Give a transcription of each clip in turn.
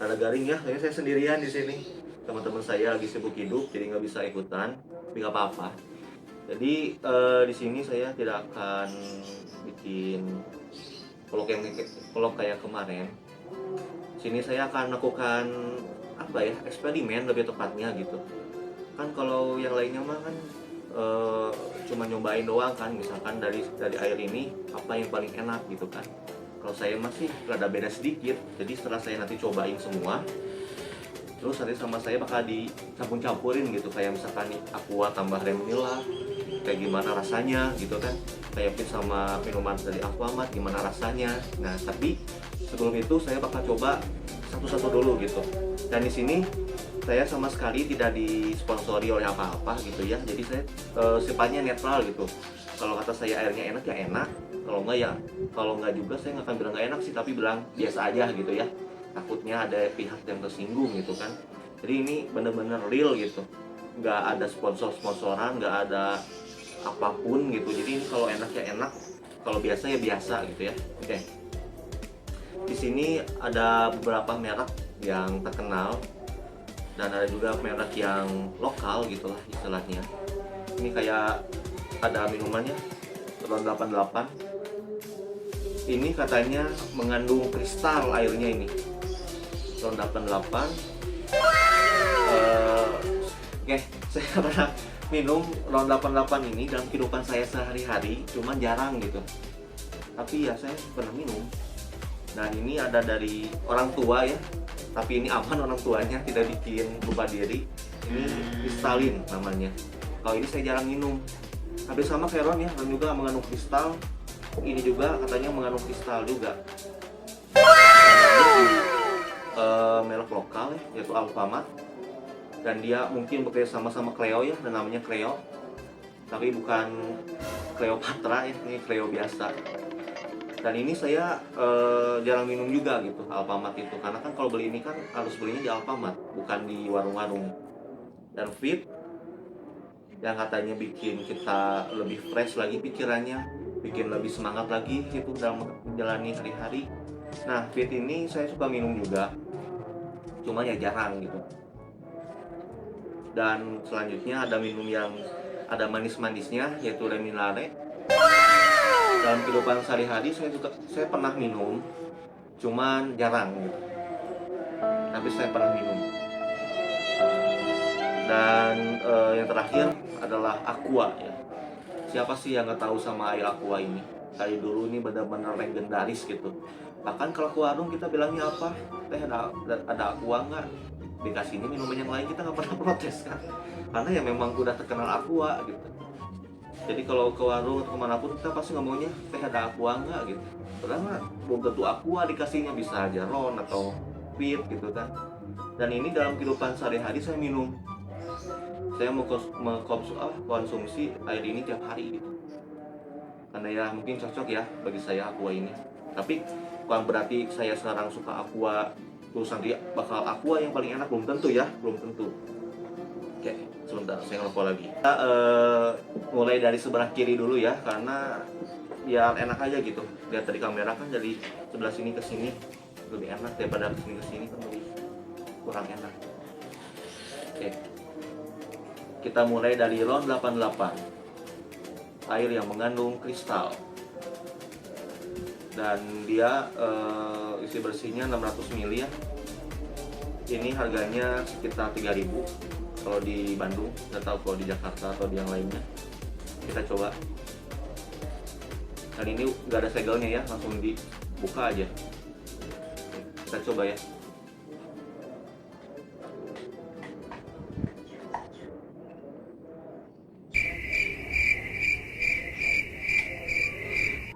rada garing ya, soalnya saya sendirian di sini. Teman-teman saya lagi sibuk hidup, jadi nggak bisa ikutan, tapi nggak apa-apa. Jadi di sini saya tidak akan bikin vlog kayak kemarin. Sini saya akan lakukan apa ya, eksperimen lebih tepatnya gitu. Kan kalau yang lainnya mah kan eh, cuma nyobain doang kan, misalkan dari air ini apa yang paling enak gitu kan. Kalau saya masih rada beda sedikit, jadi setelah saya nanti cobain semua, terus nanti sama saya bakal dicampur-campurin gitu, kayak misalkan nih aqua tambah Remila, kayak gimana rasanya gitu kan, kayak pit sama minuman dari Aquamat gimana rasanya. Nah tapi sebelum itu saya bakal coba satu-satu dulu gitu. Dan di sini saya sama sekali tidak disponsori oleh apa-apa gitu ya, jadi saya sifatnya netral gitu. Kalau kata saya airnya enak ya enak, kalau enggak ya kalau enggak juga saya nggak akan bilang nggak enak sih, tapi bilang biasa aja gitu ya, takutnya ada pihak yang tersinggung gitu kan. Jadi ini bener-bener real gitu, nggak ada sponsor-sponsoran, nggak ada apapun gitu. Jadi ini kalau enak ya enak, kalau biasa ya biasa gitu ya. Oke, di sini ada beberapa merek yang terkenal dan ada juga merek yang lokal gitulah istilahnya. Ini kayak ada minumannya Ron 88. Ini katanya mengandung kristal airnya ini. Ron 88. Oke, saya pernah minum Ron 88 ini dalam kehidupan saya sehari-hari, cuman jarang gitu. Tapi ya saya pernah minum. Dan ini ada dari orang tua ya, tapi ini aman orang tuanya, tidak bikin lupa diri. Ini kristalin namanya. Kalau ini saya jarang minum. Hampir sama kayak Ron ya, Ron juga mengandung kristal. Ini juga katanya mengandung kristal juga. Merek lokal ya, yaitu Alfamart. Dan dia mungkin bekerja sama Cleo ya, dan namanya Cleo. Tapi bukan Cleopatra ya, ini Cleo biasa. Dan ini saya jarang minum juga gitu Alfamart itu, karena kan kalau beli ini kan harus belinya di Alfamart, bukan di warung-warung. Dan Fit yang katanya bikin kita lebih fresh lagi pikirannya, bikin lebih semangat lagi gitu dalam menjalani hari-hari. Nah Fit ini saya suka minum juga, cuma ya jarang gitu. Dan selanjutnya ada minum yang ada manis-manisnya, yaitu Reminare. Dalam kehidupan sehari-hari saya pernah minum, cuman jarang gitu. Tapi saya pernah minum. Dan yang terakhir adalah Aqua ya. Siapa sih yang nggak tahu sama air Aqua ini? Dari dulu ini benar-benar legendaris gitu. Bahkan kalau ke warung kita bilangnya apa? Teh ada Aqua nggak? Dikasihnya minuman yang lain kita nggak pernah protes kan? Karena ya memang udah terkenal Aqua gitu. Jadi kalau ke warung atau kemanapun kita pasti ngomongnya teh ada Aqua nggak gitu. Padahal belum tentu Aqua dikasihnya, bisa aja Ron atau Pit gitu kan. Dan ini dalam kehidupan sehari-hari saya minum. Saya mau konsumsi air ini tiap hari gitu. Karena ya mungkin cocok ya bagi saya Aqua ini. Tapi bukan berarti saya sekarang suka Aqua terus nanti bakal Aqua yang paling enak, belum tentu ya, belum tentu. Oke, sebentar saya ngelupa lagi. Kita mulai dari sebelah kiri dulu ya, karena biar enak aja gitu. Lihat dari kamera kan dari sebelah sini ke sini lebih enak daripada sini ke sini kan lebih kurang enak. Oke. Kita mulai dari Ron 88. Air yang mengandung kristal. Dan dia isi bersihnya 600 ml ya. Ini harganya sekitar 3.000 kalau di Bandung, nggak tahu kalau di Jakarta atau di yang lainnya. Kita coba. Dan ini nggak ada segelnya ya, langsung dibuka aja. Kita coba ya.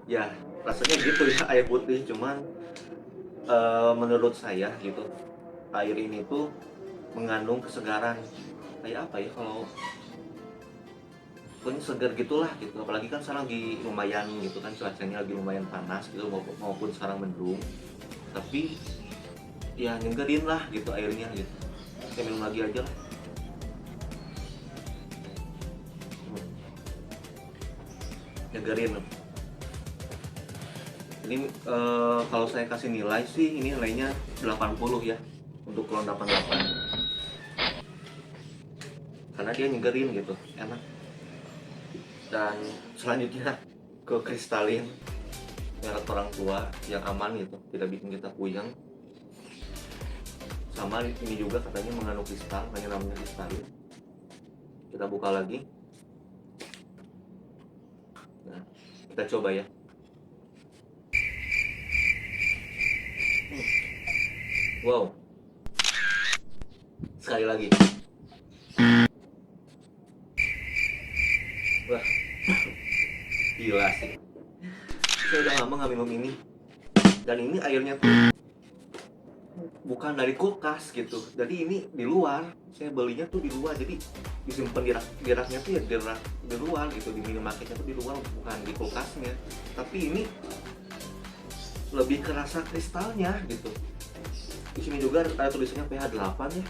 Ya rasanya gitu ya, air putih, cuman menurut saya gitu air ini tuh mengandung kesegaran. Kayak apa ya, kalau pokoknya segar gitulah gitu. Apalagi kan sekarang lagi lumayan gitu kan, cuacanya lagi lumayan panas gitu, maupun sekarang mendung. Tapi ya nyegerin lah gitu airnya gitu. Saya minum lagi aja lah. Nyegerin. Ini kalau saya kasih nilai sih, ini nilainya 80 ya. untuk Clone 88 karena dia nyegerin gitu, enak. Dan selanjutnya ke Kristalin, merek orang tua yang aman gitu, tidak bikin kita puyeng. Sama ini juga katanya mengandung kristal, hanya namanya Kristalin. Kita buka lagi. Nah, kita coba ya. Wow, sekali lagi. Wah, gila sih. Saya udah lama nggak minum ini. Dan ini airnya tuh bukan dari kulkas gitu. Jadi ini di luar. Saya belinya tuh di luar. Jadi disimpan di raknya tuh ya di luar gitu. Di minimarketnya tuh di luar, bukan di kulkasnya. Tapi ini lebih kerasa kristalnya gitu. Di sini juga ada tulisannya pH 8 ya.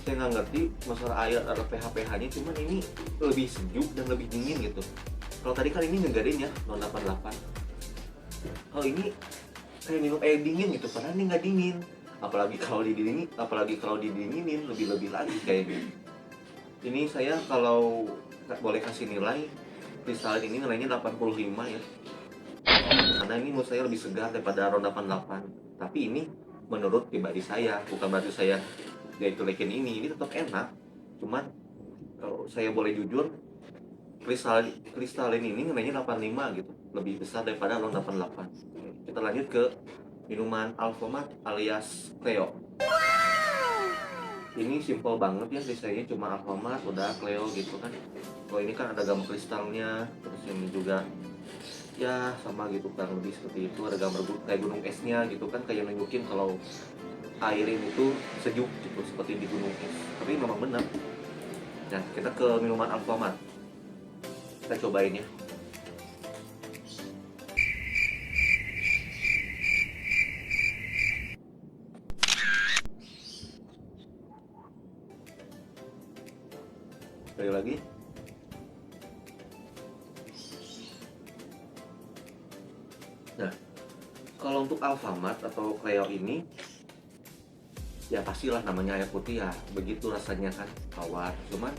Saya nggak ngerti masalah air ada pH-nya, cuman ini lebih sejuk dan lebih dingin gitu. Kalau tadi kan ini nyegarin ya 088. Kalau ini kayak minum air dingin gitu, padahal ini nggak dingin. Apalagi kalau didinginin lebih lagi kayak gitu. Ini saya kalau boleh kasih nilai, Kristalin ini nilainya 85 ya. Karena ini menurut saya lebih segar daripada RON 88. Tapi ini menurut pribadi saya, bukan berarti saya gak itu lekin ini tetap enak. Cuman kalau saya boleh jujur, Kristalin ini nilainya 85 gitu, lebih besar daripada RON 88. Kita lanjut ke minuman Alfamart alias Cleo. Ini simple banget ya, desainnya cuma Alfamart udah Cleo gitu kan. Kalau ini kan ada gambar kristalnya, terus ini juga ya sama gitu kan, lebih seperti itu, ada gambar kayak gunung esnya gitu kan, kayak nunjukin kalau air ini tuh sejuk gitu seperti di gunung es. Tapi memang benar. Nah, kita ke minuman Alfamart, kita cobain ya. Sekali lagi. Nah, kalau untuk Alfamart atau Cleo ini ya pastilah namanya air putih ya, begitu rasanya kan, tawar. Cuman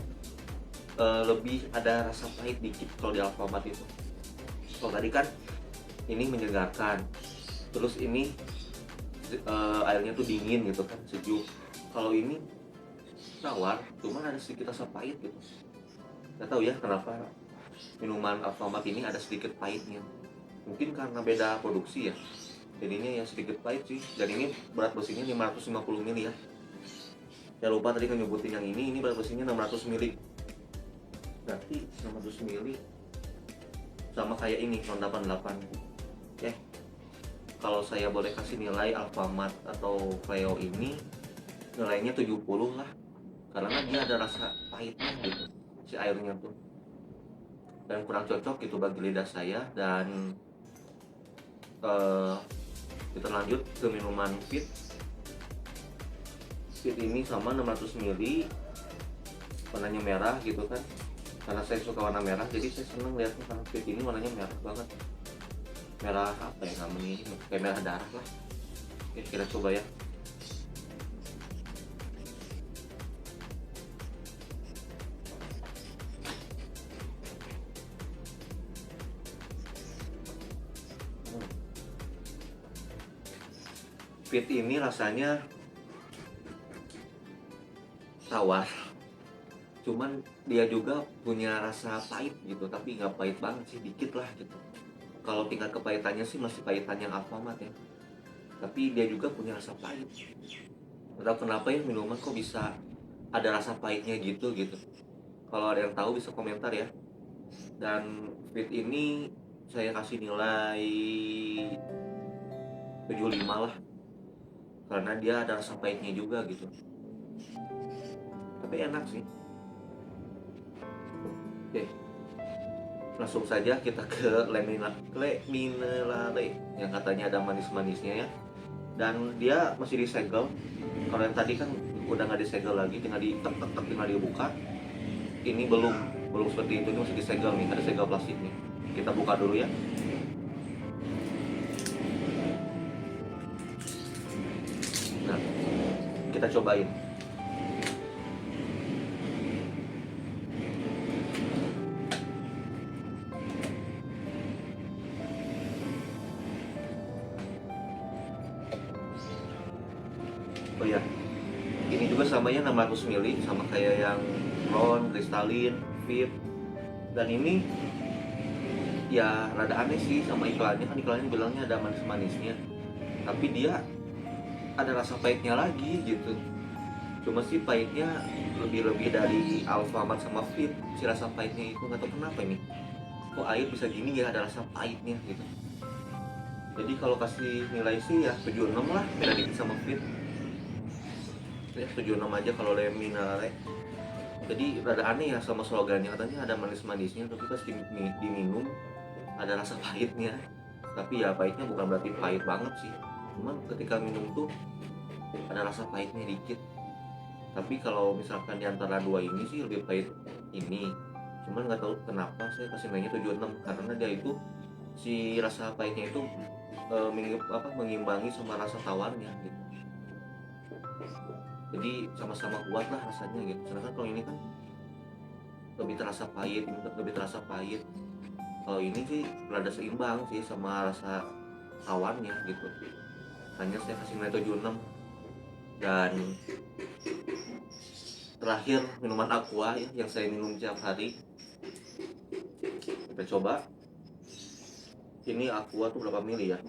lebih ada rasa pahit dikit kalau di Alfamart itu. Kalau tadi kan ini menyegarkan, terus ini airnya tuh dingin gitu kan, sejuk. Kalau ini tawar, cuman ada sedikit rasa pahit gitu. Nggak tahu ya kenapa minuman Alfamart ini ada sedikit pahitnya. Mungkin karena beda produksi ya, jadinya ya sedikit pahit sih. Dan ini berat besinya 550 ml ya. Ya lupa tadi kan nyebutin yang ini berat besinya 600 ml. Berarti 600 ml sama kayak ini RON 88. Oke. Kalau saya boleh kasih nilai Alfamart atau Cleo ini nilainya 70 lah. Karena dia ada rasa pahitnya gitu, si airnya tuh. Dan kurang cocok gitu bagi lidah saya. Dan kita lanjut ke minuman Fit. Fit ini sama 600 ml, warnanya merah gitu kan. Karena saya suka warna merah, jadi saya seneng lihatnya karena Fit ini warnanya merah banget. Merah apa ya namanya, kayak merah darah lah. Oke, kita coba ya. Fit ini rasanya tawar, cuman dia juga punya rasa pahit gitu, tapi nggak pahit banget sih, dikit lah gitu. Kalau tingkat kepahitannya sih masih pahitan yang Alfamart ya, tapi dia juga punya rasa pahit. Nggak tahu kenapa ya minuman kok bisa ada rasa pahitnya gitu. Kalau ada yang tahu bisa komentar ya. Dan Fit ini saya kasih nilai 75 lah, karena dia ada rasa pahitnya juga gitu. Tapi enak sih. Oke, langsung saja kita ke Leminelale yang katanya ada manis-manisnya ya. Dan dia masih disegel. Kalau yang tadi kan udah nggak disegel lagi, tinggal ditek-tek, tinggal dibuka. Ini belum seperti itu, ini masih disegel nih, ada segel plastiknya. Kita buka dulu ya. Nah, kita cobain. Oh ya, ini juga samanya 600 ml, sama kayak yang Ron, Kristalin, Fit. Dan ini ya rada aneh sih sama iklannya, kan iklannya bilangnya ada manis-manisnya, tapi dia ada rasa pahitnya lagi gitu. Cuma sih pahitnya lebih dari Alfamart sama Fit, si rasa pahitnya itu nggak tahu kenapa ini. Kok air bisa gini ya, ada rasa pahitnya gitu. Jadi kalau kasih nilai sih ya 76 lah, beda dikit sama Fit. Ya 76 aja kalau le minerale. Jadi rada aneh ya sama slogannya, katanya ada manis-manisnya tapi pas diminum ada rasa pahitnya. Tapi ya pahitnya bukan berarti pahit banget sih, cuman ketika minum tuh ada rasa pahitnya dikit. Tapi kalau misalkan di antara dua ini sih lebih pahit ini, cuman nggak tahu kenapa saya kasih nilainya 76, karena dia itu si rasa pahitnya itu mengimbangi sama rasa tawarnya gitu. Jadi sama-sama kuat lah rasanya gitu. Sedangkan kalau ini kan lebih terasa pahit, ini lebih terasa pahit. Kalau ini sih rada seimbang sih sama rasa tawarnya gitu. Hanya saya kasih nilai 76. Dan terakhir minuman Aqua ya, yang saya minum tiap hari. Kita coba. Ini Aqua tuh berapa mili ya?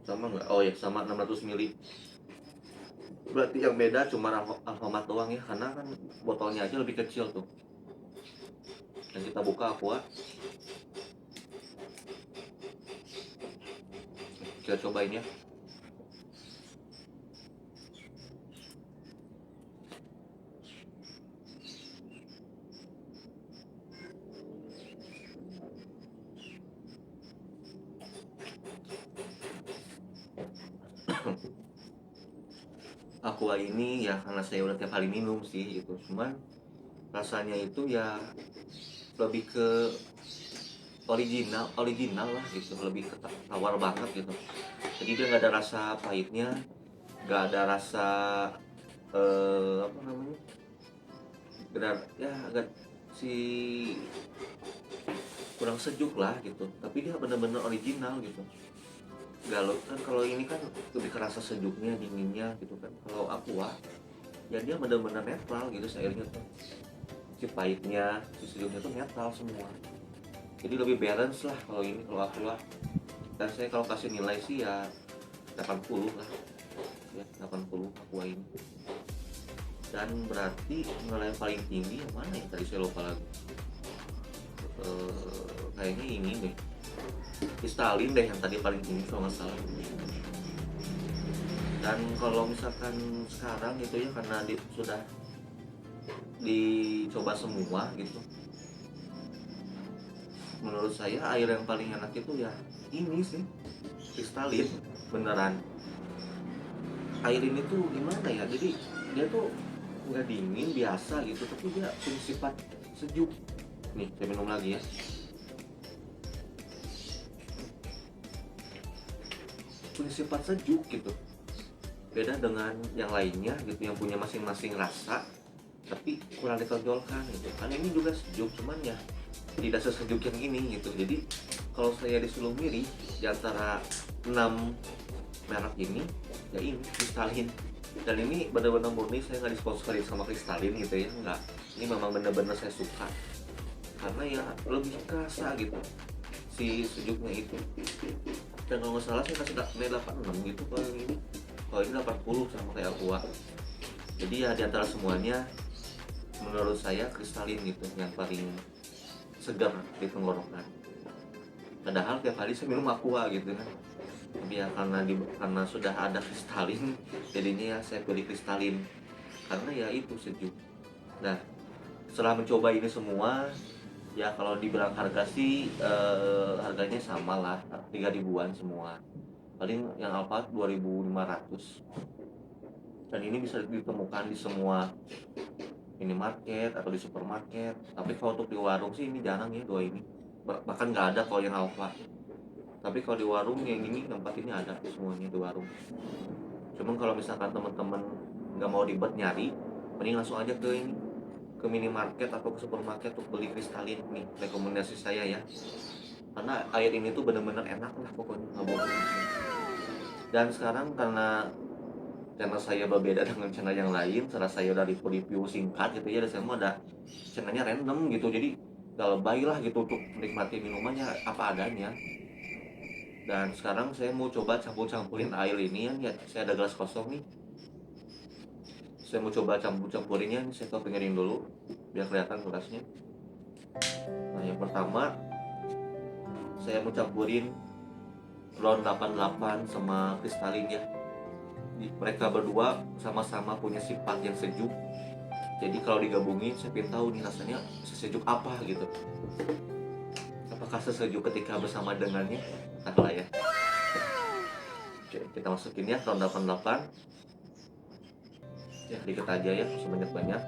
Sama nggak? Oh ya, sama 600 mili. Berarti yang beda cuma Alfamart doang ya, karena kan botolnya aja lebih kecil tuh. Dan kita buka Aqua. Kita cobain ya. Aqua ini ya karena saya udah tiap hari minum sih gitu, cuman rasanya itu ya lebih ke original lah gitu, lebih ke tawar banget gitu. Jadi dia nggak ada rasa pahitnya, nggak ada rasa apa namanya, benar ya agak si kurang sejuk lah gitu. Tapi dia benar-benar original gitu. Galau kan, kalau ini kan lebih kerasa sejuknya, dinginnya gitu kan. Kalau Aqua ya dia benar-benar netral gitu, cairnya tuh si pahitnya, si sejuknya tuh netral semua. Jadi lebih balance lah kalau ini, kalau Aqua. Dan saya kalau kasih nilai sih ya 80 lah ya, 80 Aqua ini. Dan berarti nilai yang paling tinggi yang mana ya, tadi saya lupa lagi. Kayaknya ini deh, Kristalin deh yang tadi paling tinggi kalau nggak salah. Dan kalau misalkan sekarang itu ya karena sudah dicoba semua gitu, menurut saya air yang paling enak itu ya ini sih, Kristalin. Beneran, air ini tuh gimana ya, jadi dia tuh nggak dingin biasa gitu, tapi dia punya sifat sejuk. Nih saya minum lagi ya. Punya sifat sejuk gitu, beda dengan yang lainnya gitu yang punya masing-masing rasa tapi kurang ditonjolkan gitu. Kan ini juga sejuk, cuman ya tidak sesejuk yang ini gitu. Jadi kalau saya disuruh milih di antara 6 merek ini, ya ini Kristalin. Dan ini benar-benar murni, saya nggak disponsorin sama Kristalin gitu ya, nggak. Ini memang benar-benar saya suka karena ya lebih kerasa gitu si sejuknya itu. Dan kalau nggak salah saya kasih nilai 86 gitu kalau yang ini. Kalau ini 80 sama kayak Aqua. Jadi ya di antara semuanya menurut saya Kristalin gitu yang paling segar di tenggorokan. Padahal tiap hari saya minum Aqua gitu kan. Tapi ya karena sudah ada Kristalin, jadinya ya saya pilih Kristalin karena ya itu sejuk. Nah, setelah mencoba ini semua, ya kalau dibilang harga sih harganya sama lah, 3 ribuan semua. Paling yang Alphard 2.500. Dan ini bisa ditemukan di semua minimarket atau di supermarket. Tapi kalau untuk di warung sih ini jarang ya, dua ini. Bahkan nggak ada kalau yang Alphard. Tapi kalau di warung yang ini, tempat ini ada semuanya di warung. Cuman kalau misalkan teman-teman nggak mau ribet nyari, mending langsung aja ke ini, ke minimarket atau ke supermarket untuk beli kristalin nih, rekomendasi saya ya. Karena air ini tuh bener-bener enak lah pokoknya, nggak bohong. Dan sekarang karena channel saya berbeda dengan channel yang lain, setelah saya udah review singkat gitu ya, dan saya mau ada channelnya random gitu, jadi gak lebay lah gitu untuk menikmati minumannya apa adanya. Dan sekarang saya mau coba campur-campurin air ini ya, saya ada gelas kosong nih, saya mau coba campur-campurinnya. Saya pinggirkan dulu biar kelihatan gelasnya. Nah, yang pertama saya mau campurin Ron 88 sama kristalin ya. Mereka berdua sama-sama punya sifat yang sejuk, jadi kalau digabungin saya pengen tahu nih rasanya sesejuk apa gitu. Apakah sesejuk ketika bersama dengannya? Entahlah ya. Oke, kita masukin ya Ron 88 ya, dikit aja ya, sebanyak-banyak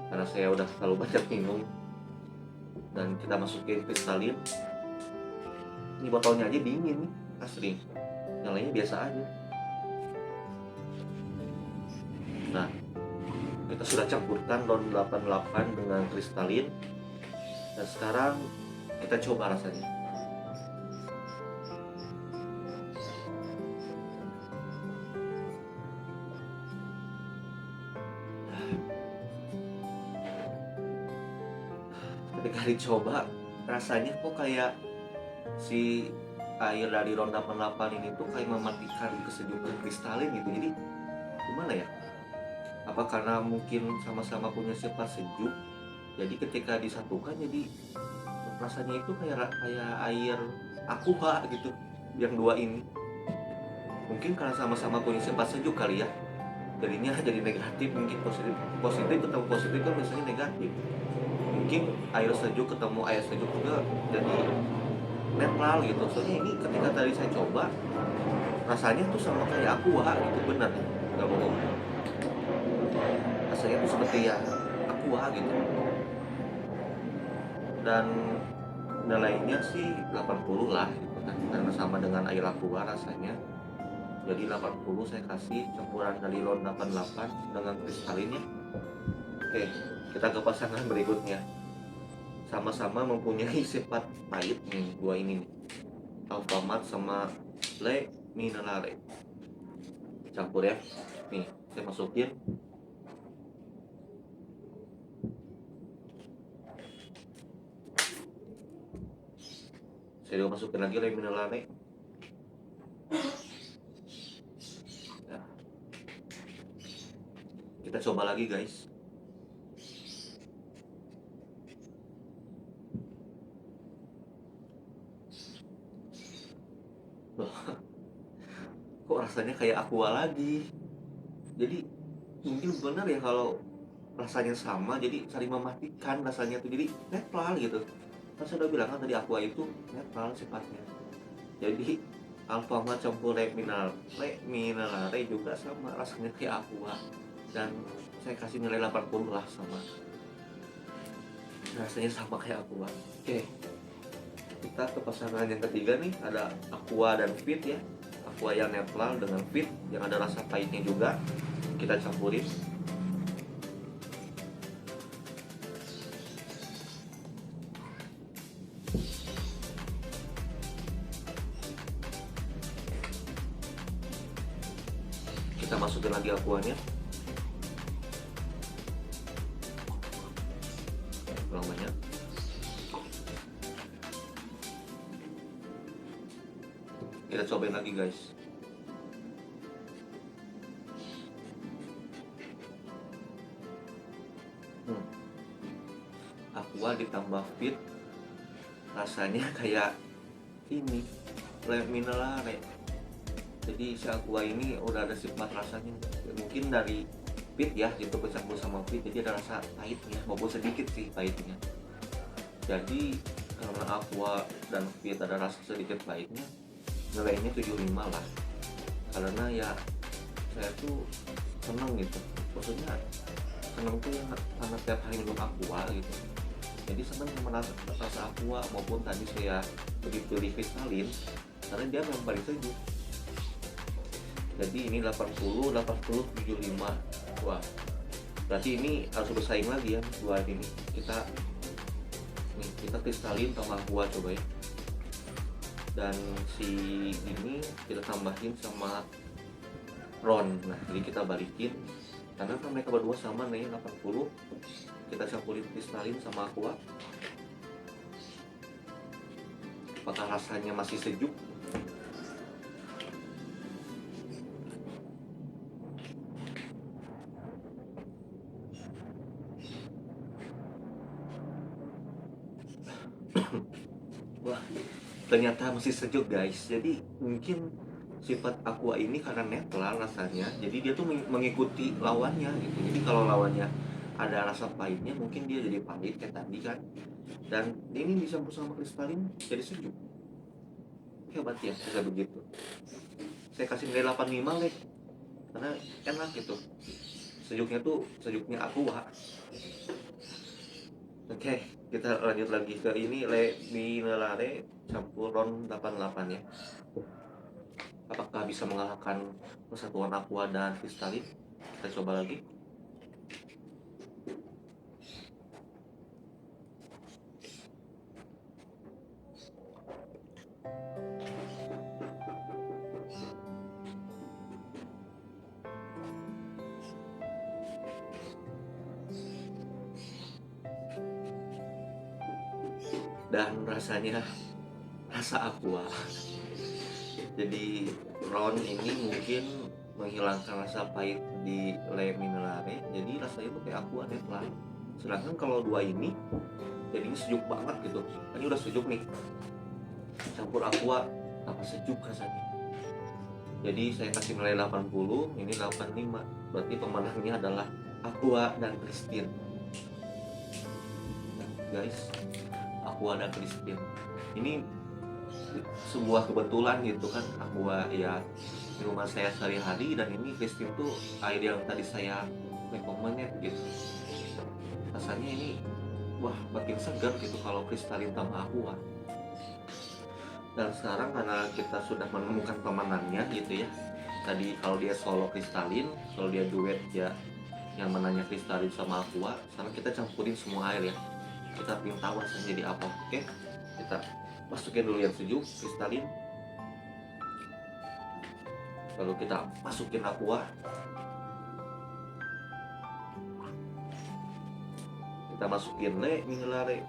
karena saya udah terlalu banyak minum. Dan kita masukin kristalin. Ini botolnya aja dingin nih, asli, yang lainnya biasa aja. Nah, kita sudah campurkan Ron 88 dengan kristalin, dan sekarang kita coba rasanya. Ketika dicoba, rasanya kok kayak si air dari Ron 88 ini tuh kayak mematikan kesejukan kristalin gitu. Jadi gimana ya? Apa karena mungkin sama-sama punya sifat sejuk, jadi ketika disatukan jadi rasanya itu kayak air aqua gitu, yang dua ini. Mungkin karena sama-sama punya sifat sejuk kali ya, jadinya jadi negatif. Mungkin positif ketemu positif kan biasanya negatif. Mungkin air sejuk ketemu air sejuk juga jadi netral gitu. Soalnya ini ketika tadi saya coba, rasanya tuh sama kayak aqua gitu, bener nggak bohong. Rasanya tuh seperti ya aqua gitu. Dan nilainya sih 80 lah gitu kan, karena sama dengan air aqua rasanya. Jadi 80 saya kasih campuran dari Ron 88 dengan kristalinnya. Oke, kita ke pasangan berikutnya. Sama-sama mempunyai sifat pahit nih, dua ini nih, Alfamart sama Le Minerale. Campur ya. Nih, saya masukin. Saya juga masukin lagi Le Minerale. Ya. Kita coba lagi guys. Kok rasanya kayak aqua lagi. Jadi mungkin benar ya kalau rasanya sama, jadi saling mematikan rasanya tuh, jadi netral gitu. Kan saya udah bilang kan tadi aqua itu netral sifatnya. Jadi Alfamart campur Le Minerale juga sama, rasanya kayak aqua. Dan saya kasih nilai 80 lah, sama rasanya sama kayak aqua. Oke, kita ke pasangan yang ketiga nih, ada aqua dan fit ya. Aqua yang netral dengan fit yang ada rasa pahitnya juga, kita campurin. Kita masukin lagi aquanya. Kurang banyak. Kita cobain lagi guys. Aqua ditambah fit, rasanya kayak ini Le Minerale. Jadi si aqua ini udah ada sifat rasanya, mungkin dari fit ya, itu bercampur sama fit, jadi ada rasa pahitnya, maupun sedikit sih pahitnya. Jadi karena aqua dan fit ada rasa sedikit pahitnya, nilainya 75 lah. Karena ya saya tuh seneng gitu, maksudnya seneng tuh karena tiap hari minum aqua gitu. Jadi seneng sama rasa aqua, maupun tadi saya lebih pilih kristalin karena dia memang paling sejuk. Jadi ini 80, 80, 75. Wah, berarti ini harus bersaing lagi ya buat ini. Kita kristalin tambah aqua coba ya. Dan si ini kita tambahin sama ron. Nah, jadi kita balikin karena kan mereka berdua sama nih 80. Kita campurin kristalin sama aqua. Apakah rasanya masih sejuk? Wah, ternyata masih sejuk guys. Jadi mungkin sifat aqua ini karena netral rasanya, jadi dia tuh mengikuti lawannya gitu. Jadi kalau lawannya ada rasa pahitnya, mungkin dia jadi pahit kayak tadi kan. Dan ini dicampur sama kristalin jadi sejuk. Hebat ya bisa begitu. Saya kasih nilai 85 deh, karena enak gitu. Sejuknya tuh sejuknya aqua. Oke, kita lanjut lagi ke ini Le Minerale campur ron 88 ya. Apakah bisa mengalahkan persatuan aqua dan kristalin? Kita coba lagi. Dan rasanya rasa aqua. Jadi ron ini mungkin menghilangkan rasa pahit di Le Minerale, jadi rasanya tuh kayak aqua netral. Sedangkan kalau dua ini jadinya sejuk banget gitu. Ini udah sejuk nih, campur aqua tambah sejuk rasanya. Jadi saya kasih nilai 80, ini 85. Berarti pemenangnya adalah aqua dan Christine. Nah, guys, aqua dan Christine ini sebuah kebetulan gitu kan. Aqua ya minuman saya sehari-hari, dan ini Christine tuh air yang tadi saya rekomendnya gitu. Rasanya ini wah makin segar gitu kalau kristalin tambah aqua. Dan sekarang karena kita sudah menemukan pemenangnya gitu ya. Tadi kalau dia solo kristalin, kalau dia duet ya yang menanya kristalin sama aqua. Sekarang kita campurin semua air ya. Kita pengen tahu rasanya jadi apa. Oke, kita masukin dulu yang sejuk kristalin. Lalu kita masukin aqua. Kita masukin Le Minerale.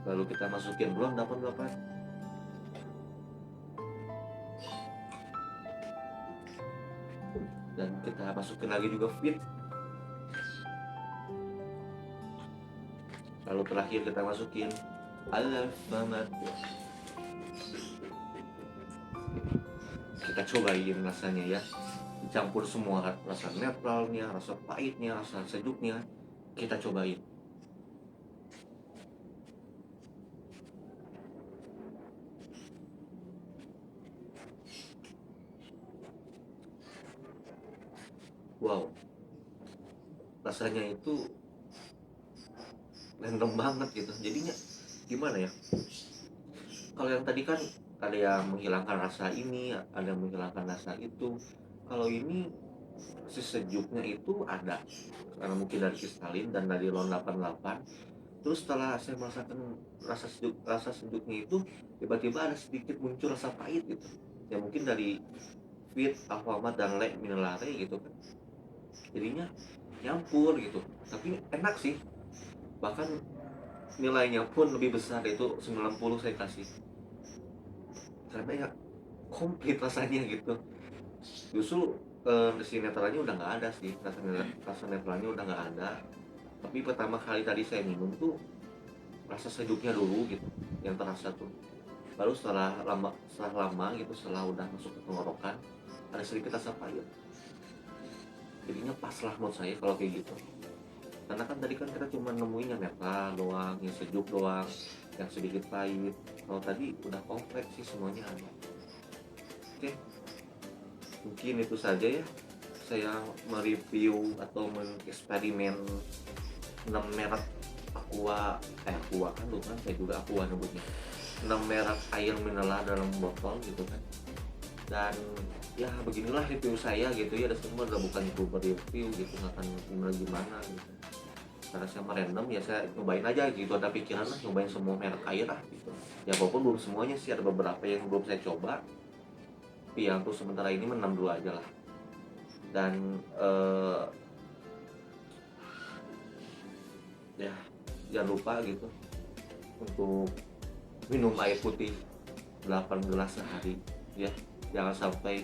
Lalu kita masukin ron 88. Dan kita masukin lagi juga fit. Lalu terakhir kita masukin Alfamart. Kita cobain rasanya ya. Dicampur semua rasa netralnya, rasa pahitnya, rasa sejuknya. Kita cobain. Wow, rasanya itu random banget gitu. Jadinya gimana ya? Kalau yang tadi kan ada yang menghilangkan rasa ini, ada yang menghilangkan rasa itu. Kalau ini si sejuknya itu ada, karena mungkin dari kristalin dan dari ron 88. Terus setelah saya merasakan rasa sejuknya itu, tiba-tiba ada sedikit muncul rasa pahit gitu. Ya mungkin dari Fit, Alfamart dan Le Minerale gitu kan. Jadinya nyampur gitu. Tapi enak sih. Bahkan nilainya pun lebih besar, itu 90 saya kasih. Karena ya komplit rasanya gitu. Justru si netralnya udah nggak ada sih, rasa netralnya udah nggak ada. Tapi pertama kali tadi saya minum tuh rasa sejuknya dulu gitu yang terasa tuh. Baru setelah lama gitu, setelah udah masuk ke tenggorokan, ada sedikit rasa pahit. Jadinya pas lah menurut saya kalau kayak gitu. Karena kan tadi kan kita cuma nemuin yang netral doang, yang sejuk doang, yang sedikit pahit. Kalau tadi udah kompleks sih, semuanya ada. Oke, mungkin itu saja ya saya mereview atau mengeksperimen 6 merek aqua kan bukan, saya juga aqua nyebutnya. merek air mineral dalam botol gitu kan. Dan ya beginilah review saya gitu ya, dan semua udah bukan youtuber review gitu, nggak akan gimana gitu. Karena saya random ya, saya nyobain aja gitu, ada pikiran lah nyobain semua merek air lah gitu. Ya walaupun belum semuanya sih, ada beberapa yang belum saya coba, tapi yang tuh sementara ini menang dulu aja lah. Dan ya jangan lupa gitu untuk minum air putih 8 gelas sehari ya, jangan sampai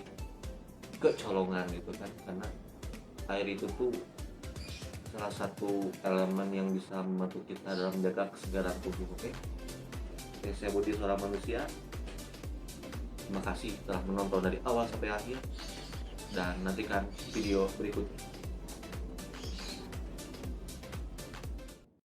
kecolongan gitu kan, karena air itu tuh salah satu elemen yang bisa membantu kita dalam menjaga kesegaran tubuh. Oke, saya Budi, seorang manusia. Terima kasih telah menonton dari awal sampai akhir, dan nantikan video berikutnya.